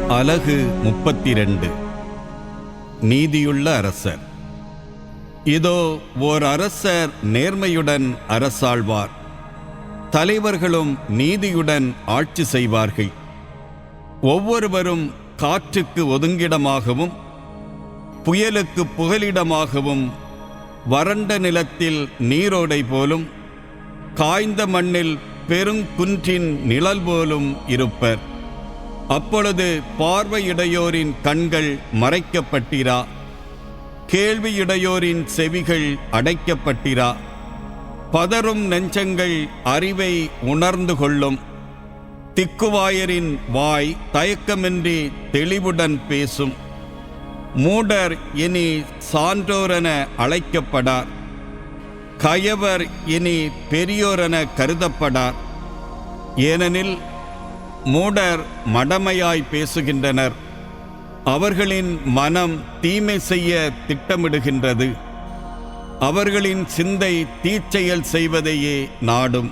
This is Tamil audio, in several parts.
அலகு 32. நீதியுள்ள அரசர். இதோ ஓர் அரசர் நேர்மையுடன் அரசாழ்வார். தலைவர்களும் நீதியுடன் ஆட்சி செய்வார்கள். ஒவ்வொருவரும் காற்றுக்கு ஒதுங்கிடமாகவும் புயலுக்கு புகலிடமாகவும் வறண்ட நிலத்தில் நீரோடை போலும் காய்ந்த மண்ணில் பெருங்குன்றின் நிழல் போலும் இருப்பர். அப்பொழுது பார்வையுடையோரின் கண்கள் மறைக்கப்பட்டிரா, கேள்வியுடையோரின் செவிகள் அடைக்கப்பட்டிரா. பதறும் நெஞ்சங்கள் அறிவை உணர்ந்து கொள்ளும். திக்குவாயரின் வாய் தயக்கமின்றி தெளிவுடன் பேசும். மூடர் இனி சான்றோரென அழைக்கப்படார். கயவர் இனி பெரியோரென கருதப்படார். ஏனெனில் மூடர் மடமையாய் பேசுகின்றனர். அவர்களின் மனம் தீமை செய்ய திட்டமிடுகின்றது. அவர்களின் சிந்தை தீச்செயல் செய்வதையே நாடும்.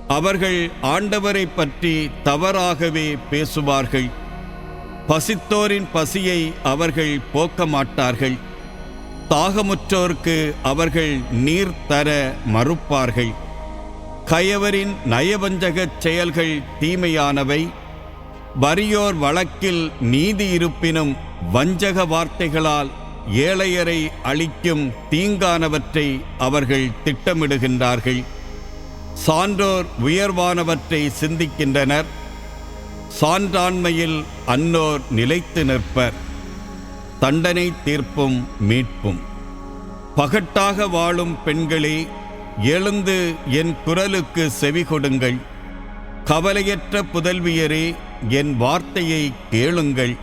அவர்கள் ஆண்டவரை பற்றி தவறாகவே பேசுவார்கள். பசித்தோரின் பசியை அவர்கள் போக்க மாட்டார்கள். தாகமுற்றோர்க்கு அவர்கள் நீர் தர மறுப்பார்கள். கயவரின் நயவஞ்சகச் செயல்கள் தீமையானவை. வறியோர் வழக்கில் நீதி இருப்பினும் வஞ்சக வார்த்தைகளால் ஏழையரை அழிக்கும் தீங்கானவற்றை அவர்கள் திட்டமிடுகின்றார்கள். சான்றோர் உயர்வானவற்றை சிந்திக்கின்றனர். சான்றாண்மையில் அன்னோர் நிலைத்து நிற்பர். தண்டனை தீர்ப்பும் மீட்பும். பகட்டாக வாழும் பெண்களே, எழுந்து என் குரலுக்கு செவி கொடுங்கள். கவலையற்ற புதல்வியரே, என் வார்த்தையை கேளுங்கள்.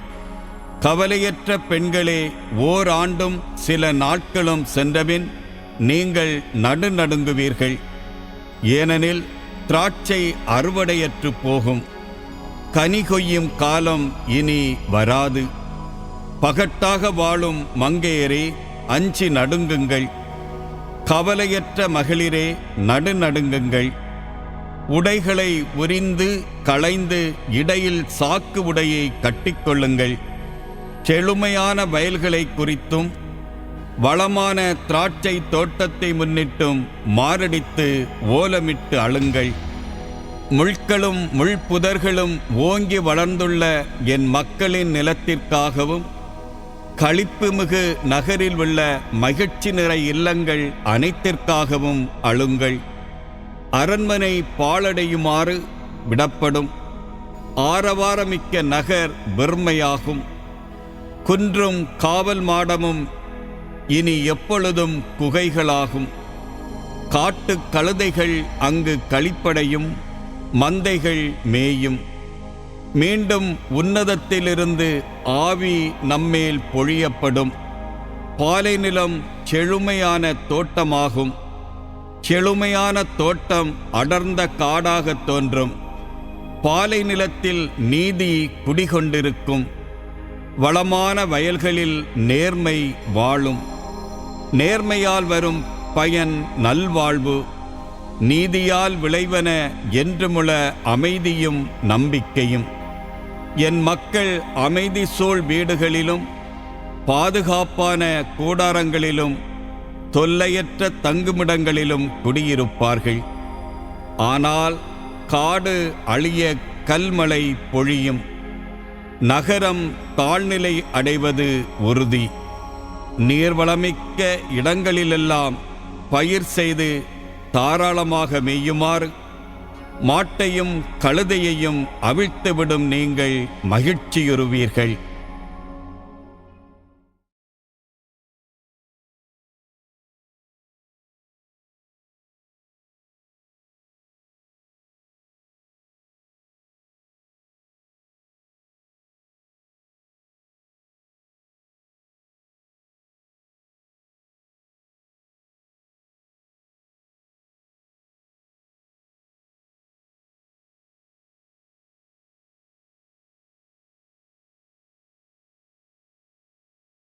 கவலையற்ற பெண்களே, ஓராண்டும் சில நாட்களும் சென்றபின் நீங்கள் நடுநடுங்குவீர்கள். ஏனெனில் திராட்சை அறுவடையற்று போகும். கனி கொய்யும் காலம் இனி வராது. பகட்டாக வாழும் மங்கையரே, அஞ்சி நடுங்குங்கள். கவலையற்ற மகளிரே, நடுநடுங்குங்கள். உடைகளை உரிந்து களைந்து இடையில் சாக்கு உடையை கட்டிக்கொள்ளுங்கள். செழுமையான வயல்களை குறித்தும் வளமான திராட்சை தோட்டத்தை முன்னிட்டும் மாரடித்து ஓலமிட்டு அழுங்கள். முள்களும் முள்புதர்களும் ஓங்கி வளர்ந்துள்ள என் மக்களின் நிலத்திற்காகவும் களிப்புமிகு நகரில் உள்ள மகிழ்ச்சி நிறை இல்லங்கள் அனைத்திற்காகவும் அழுங்கள். அரண்மனை பாழடையுமாறு விடப்படும். ஆரவாரமிக்க நகர் வெறுமையாகும். குன்றும் காவல் மாடமும் இனி எப்பொழுதும் குகைகளாகும். காட்டு கழுதைகள் அங்கு களிப்படையும், மந்தைகள் மேயும். மீண்டும் உன்னதத்திலிருந்து ஆவி நம்மேல் பொழியப்படும். பாலை நிலம் செழுமையான தோட்டமாகும். செழுமையான தோட்டம் அடர்ந்த காடாகத் தோன்றும். பாலை நிலத்தில் நீதி குடிகொண்டிருக்கும். வளமான வயல்களில் நேர்மை வாழும். நேர்மையால் வரும் பயன் நல்வாழ்வு. நீதியால் விளைவன என்றுமுள்ள அமைதியும் நம்பிக்கையும். என் மக்கள் அமைதி சூழ் வீடுகளிலும் பாதுகாப்பான கூடாரங்களிலும் தொல்லையற்ற தங்குமிடங்களிலும் குடியிருப்பார்கள். ஆனால் காடு அழிய கல்மழை பொழியும். நகரம் தாழ்நிலை அடைவது உறுதி. நீர்வளமிக்க இடங்களிலெல்லாம் பயிர் செய்து தாராளமாக மேயுமாறு மாட்டையும் கழுதையையும் அவிழ்த்துவிடும் நீங்கள் மகிழ்ச்சியுறுவீர்கள்.